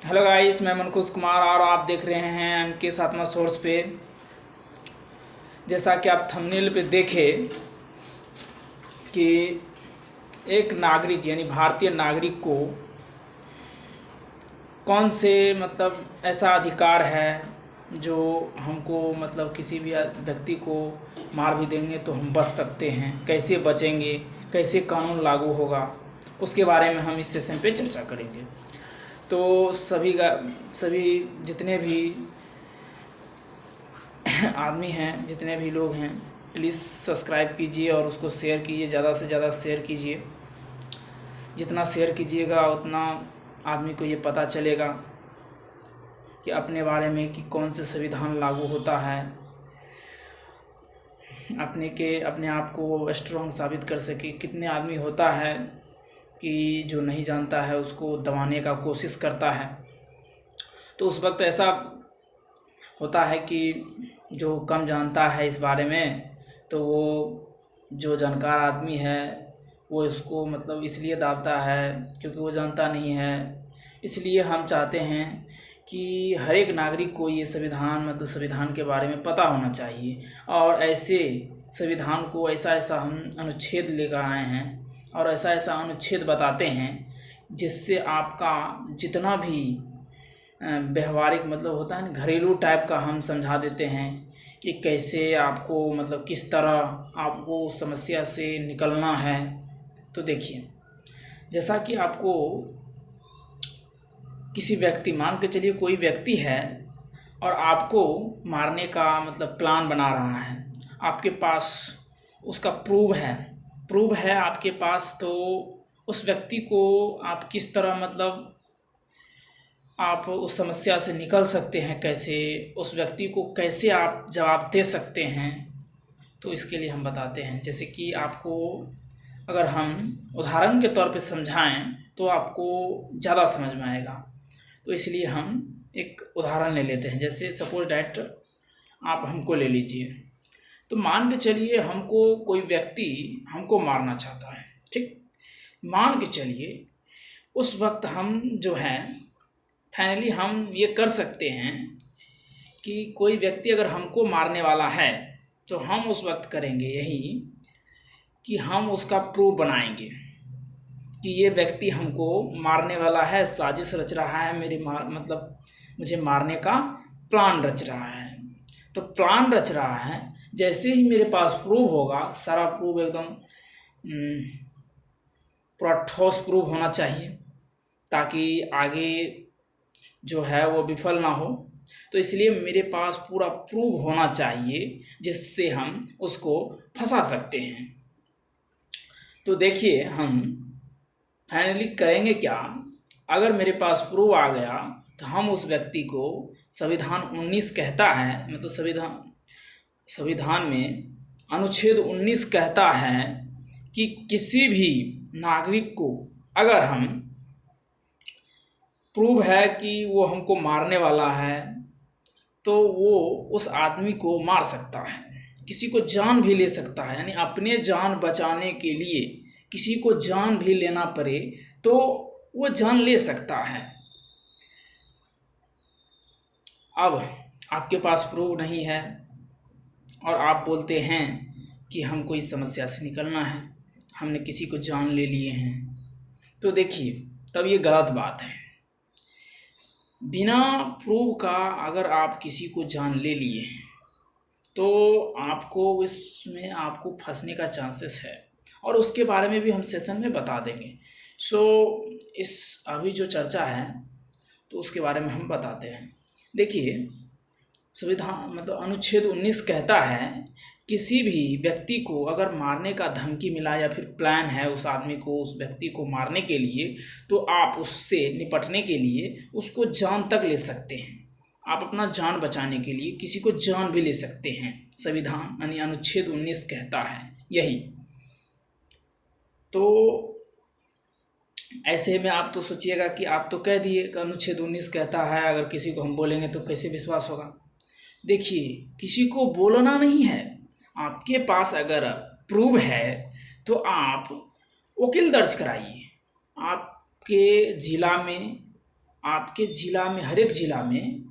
Hello guys, मैं मनकुश कुमार और आप देख रहे हैं एम के सातवां सोर्स पे। जैसा कि आप थंबनेल पे देखे कि एक नागरिक यानी भारतीय नागरिक को कौन से ऐसा अधिकार है जो हमको किसी भी व्यक्ति को मार भी देंगे तो हम बच सकते हैं, कैसे बचेंगे, कैसे कानून लागू होगा, उसके बारे में हम इस सेशन पे चर्चा करेंगे। तो सभी जितने भी आदमी हैं, जितने भी लोग हैं, प्लीज़ सब्सक्राइब कीजिए और उसको शेयर कीजिए, ज़्यादा से ज़्यादा शेयर कीजिए। जितना शेयर कीजिएगा उतना आदमी को ये पता चलेगा कि अपने बारे में कि कौन से संविधान लागू होता है, अपने आप को स्ट्रॉन्ग साबित कर सके। कितने आदमी होता है कि जो नहीं जानता है उसको दबाने का कोशिश करता है, तो उस वक्त ऐसा होता है कि जो कम जानता है इस बारे में, तो वो जो जानकार आदमी है वो इसको इसलिए दाबता है क्योंकि वो जानता नहीं है। इसलिए हम चाहते हैं कि हर एक नागरिक को ये संविधान के बारे में पता होना चाहिए, और ऐसे संविधान को ऐसा हम अनुच्छेद लेकर आए हैं और ऐसा अनुच्छेद बताते हैं जिससे आपका जितना भी व्यवहारिक होता है ना, घरेलू टाइप का हम समझा देते हैं कि कैसे आपको किस तरह आपको उस समस्या से निकलना है। तो देखिए, जैसा कि आपको किसी व्यक्ति, मान के चलिए कोई व्यक्ति है और आपको मारने का प्लान बना रहा है, आपके पास उसका प्रूव है आपके पास, तो उस व्यक्ति को आप किस तरह आप उस समस्या से निकल सकते हैं, कैसे उस व्यक्ति को कैसे आप जवाब दे सकते हैं, तो इसके लिए हम बताते हैं। जैसे कि आपको अगर हम उदाहरण के तौर पे समझाएं तो आपको ज़्यादा समझ में आएगा, तो इसलिए हम एक उदाहरण ले लेते हैं। जैसे सपोज डैट आप हमको ले लीजिए, तो मान के चलिए हमको कोई व्यक्ति हमको मारना चाहता है, ठीक। मान के चलिए उस वक्त हम जो हैं फाइनली हम ये कर सकते हैं कि कोई व्यक्ति अगर हमको मारने वाला है तो हम उस वक्त करेंगे यही कि हम उसका प्रूफ बनाएंगे कि ये व्यक्ति हमको मारने वाला है, साजिश रच रहा है, मुझे मारने का प्लान रच रहा है। तो प्लान रच रहा है, जैसे ही मेरे पास प्रूफ होगा, सारा प्रूफ एकदम पूरा ठोस प्रूफ होना चाहिए ताकि आगे जो है वो विफल ना हो। तो इसलिए मेरे पास पूरा प्रूफ होना चाहिए जिससे हम उसको फंसा सकते हैं। तो देखिए हम फाइनली करेंगे क्या, अगर मेरे पास प्रूफ आ गया तो हम उस व्यक्ति को, संविधान 19 कहता है, संविधान में अनुच्छेद 19 कहता है कि किसी भी नागरिक को अगर हम प्रूव है कि वो हमको मारने वाला है तो वो उस आदमी को मार सकता है, किसी को जान भी ले सकता है। यानी अपने जान बचाने के लिए किसी को जान भी लेना पड़े तो वो जान ले सकता है। अब आपके पास प्रूफ नहीं है और आप बोलते हैं कि हमको इस समस्या से निकलना है, हमने किसी को जान ले लिए हैं, तो देखिए तब ये गलत बात है। बिना प्रूफ का अगर आप किसी को जान ले लिए तो आपको इसमें आपको फंसने का चांसेस है, और उसके बारे में भी हम सेशन में बता देंगे। इस अभी जो चर्चा है तो उसके बारे में हम बताते हैं। देखिए, संविधान अनुच्छेद 19 कहता है किसी भी व्यक्ति को अगर मारने का धमकी मिला या फिर प्लान है उस आदमी को, उस व्यक्ति को मारने के लिए, तो आप उससे निपटने के लिए उसको जान तक ले सकते हैं। आप अपना जान बचाने के लिए किसी को जान भी ले सकते हैं, संविधान यानी अनुच्छेद 19 कहता है यही। तो ऐसे में आप तो सोचिएगा कि आप तो कह दिए कि अनुच्छेद 19 कहता है, अगर किसी को हम बोलेंगे तो कैसे विश्वास होगा। देखिए, किसी को बोलना नहीं है, आपके पास अगर प्रूफ है तो आप वकील दर्ज कराइए। आपके ज़िला में आपके ज़िला में, हर एक ज़िला में,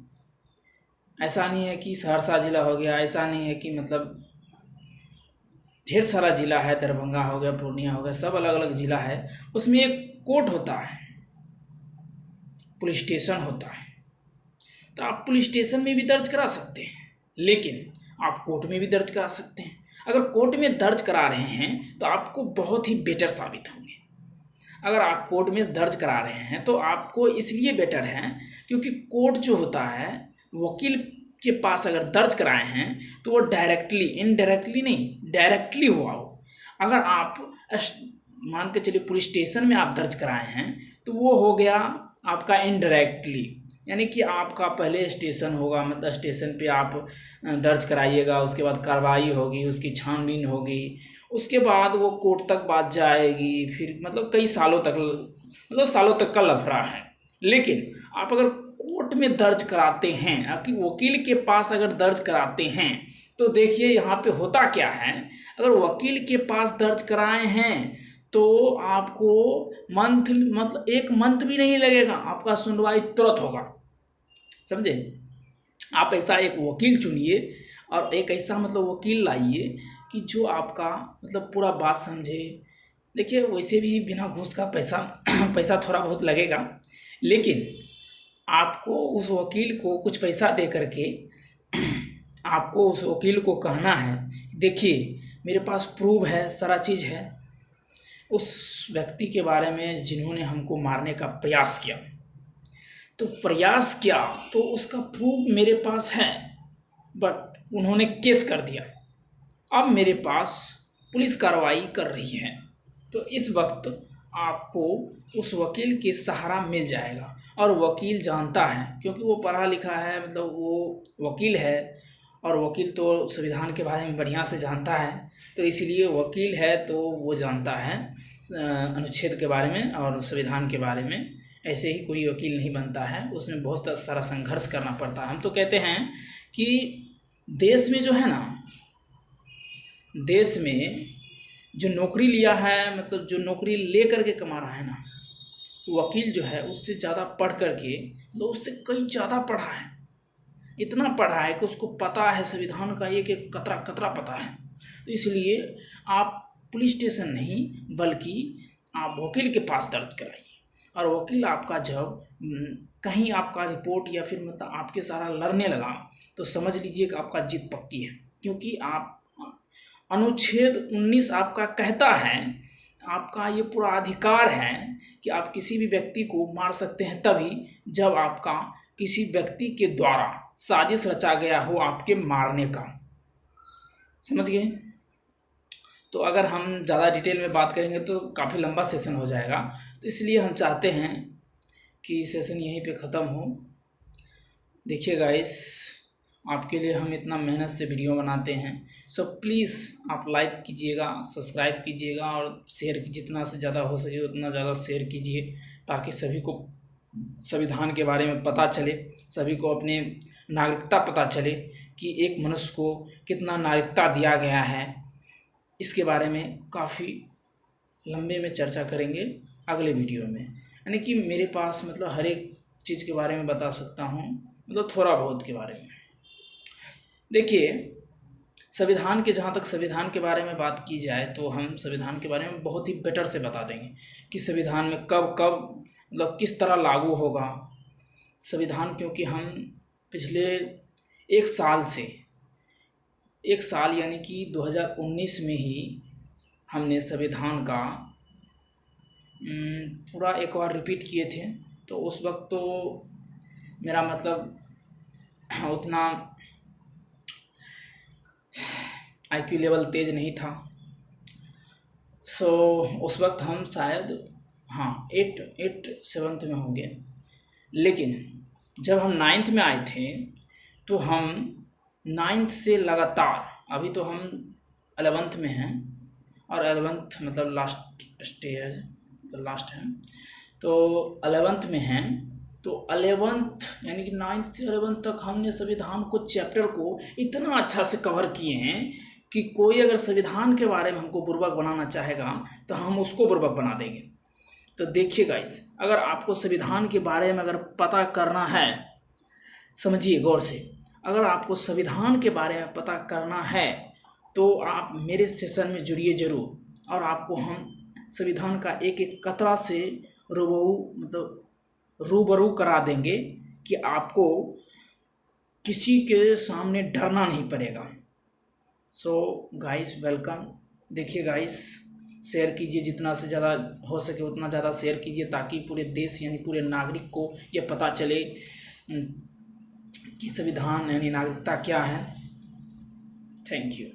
ऐसा नहीं है कि सहरसा ज़िला हो गया, ऐसा नहीं है कि मतलब ढेर सारा ज़िला है, दरभंगा हो गया, पूर्णिया हो गया, सब अलग अलग ज़िला है, उसमें एक कोर्ट होता है, पुलिस स्टेशन होता है। तो आप पुलिस स्टेशन में भी दर्ज करा सकते हैं, लेकिन आप कोर्ट में भी दर्ज करा सकते हैं। अगर कोर्ट में दर्ज करा रहे हैं तो आपको बहुत ही बेटर साबित होंगे। अगर आप कोर्ट में दर्ज करा रहे हैं तो आपको इसलिए बेटर है क्योंकि कोर्ट जो होता है, वकील के पास अगर दर्ज कराए हैं तो वो डायरेक्टली, इनडायरेक्टली नहीं, डायरेक्टली हुआ हो। अगर आप मान के चलिए पुलिस स्टेशन में आप दर्ज कराए हैं तो वो हो गया आपका इनडायरेक्टली, यानी कि आपका पहले स्टेशन होगा, मतलब स्टेशन पे आप दर्ज कराइएगा, उसके बाद कार्रवाई होगी, उसकी छानबीन होगी, उसके बाद वो कोर्ट तक बात जाएगी, फिर मतलब कई सालों तक, मतलब सालों तक का लफड़ा है। लेकिन आप अगर कोर्ट में दर्ज कराते हैं, आपकी वकील के पास अगर दर्ज कराते हैं तो देखिए यहाँ पे होता क्या है। अगर वकील के पास दर्ज कराए हैं तो आपको मतलब 1 मंथ भी नहीं लगेगा, आपका सुनवाई तुरंत होगा, समझे। आप ऐसा एक वकील चुनिए और एक ऐसा मतलब वकील लाइए कि जो आपका मतलब पूरा बात समझे। देखिए वैसे भी बिना घूस का पैसा थोड़ा बहुत लगेगा, लेकिन आपको उस वकील को कुछ पैसा दे करके आपको उस वकील को कहना है, देखिए मेरे पास प्रूफ है, सारा चीज़ है उस व्यक्ति के बारे में जिन्होंने हमको मारने का प्रयास किया, तो प्रयास किया तो उसका प्रूफ मेरे पास है, बट उन्होंने केस कर दिया, अब मेरे पास पुलिस कार्रवाई कर रही है। तो इस वक्त आपको उस वकील के सहारा मिल जाएगा। और वकील जानता है, क्योंकि वो पढ़ा लिखा है, मतलब वो वकील है और वकील तो संविधान के बारे में बढ़िया से जानता है, तो इसलिए वकील है तो वो जानता है अनुच्छेद के बारे में और संविधान के बारे में। ऐसे ही कोई वकील नहीं बनता है, उसमें बहुत सारा संघर्ष करना पड़ता है। हम तो कहते हैं कि देश में जो है ना, देश में जो नौकरी लिया है, मतलब जो नौकरी ले करके कमा रहा है ना, वकील जो है उससे ज़्यादा पढ़ करके, तो उससे कई ज़्यादा पढ़ा है, इतना पढ़ा है कि उसको पता है संविधान का एक एक कतरा कतरा पता है। तो इसलिए आप पुलिस स्टेशन नहीं बल्कि आप वकील के पास दर्ज कराइए, और वकील आपका जब कहीं आपका रिपोर्ट या फिर मतलब आपके सारा लड़ने लगा तो समझ लीजिए कि आपका जीत पक्की है, क्योंकि आप अनुच्छेद 19 आपका कहता है, आपका ये पूरा अधिकार है कि आप किसी भी व्यक्ति को मार सकते हैं तभी जब आपका किसी व्यक्ति के द्वारा साजिश रचा गया हो आपके मारने का, समझ गए। तो अगर हम ज़्यादा डिटेल में बात करेंगे तो काफ़ी लंबा सेशन हो जाएगा, तो इसलिए हम चाहते हैं कि सेशन यहीं पे ख़त्म हो। देखिए गाइस, आपके लिए हम इतना मेहनत से वीडियो बनाते हैं, सो प्लीज़ आप लाइक कीजिएगा, सब्सक्राइब कीजिएगा और शेयर की जितना से ज़्यादा हो सके उतना ज़्यादा शेयर कीजिए, ताकि सभी को संविधान के बारे में पता चले, सभी को अपने नागरिकता पता चले कि एक मनुष्य को कितना नागरिकता दिया गया है। इसके बारे में काफ़ी लंबे में चर्चा करेंगे अगले वीडियो में, यानी कि मेरे पास मतलब हर एक चीज़ के बारे में बता सकता हूँ, मतलब थोड़ा बहुत के बारे में। देखिए संविधान के, जहाँ तक संविधान के बारे में बात की जाए तो हम संविधान के बारे में बहुत ही बेटर से बता देंगे कि संविधान में कब कब मतलब किस तरह लागू होगा संविधान, क्योंकि हम पिछले 1 साल यानी कि 2019 में ही हमने संविधान का पूरा एक बार रिपीट किए थे। तो उस वक्त तो मेरा मतलब उतना IQ लेवल तेज नहीं था, सो उस वक्त हम शायद 7th में होंगे। लेकिन जब हम 9th में आए थे तो हम 9th से लगातार, अभी तो हम 11th में हैं और 11th मतलब लास्ट स्टेज, तो लास्ट है, तो 11th में हैं। तो 11th यानी कि 9th से 11th तक हमने संविधान को, चैप्टर को इतना अच्छा से कवर किए हैं कि कोई अगर संविधान के बारे में हमको बुर्बक बनाना चाहेगा तो हम उसको बुर्बक बना देंगे। तो देखिए गाइस, अगर आपको संविधान के बारे में अगर पता करना है, समझिए गौर से, अगर आपको संविधान के बारे में पता करना है तो आप मेरे सेशन में जुड़िए ज़रूर, और आपको हम संविधान का एक एक कतरा से रूबरू करा देंगे कि आपको किसी के सामने डरना नहीं पड़ेगा। So guys welcome. देखिए गाइस, शेयर कीजिए, जितना से ज़्यादा हो सके उतना ज़्यादा शेयर कीजिए, ताकि पूरे देश यानी पूरे नागरिक को ये पता चले कि संविधान यानी नागरिकता क्या है। Thank you.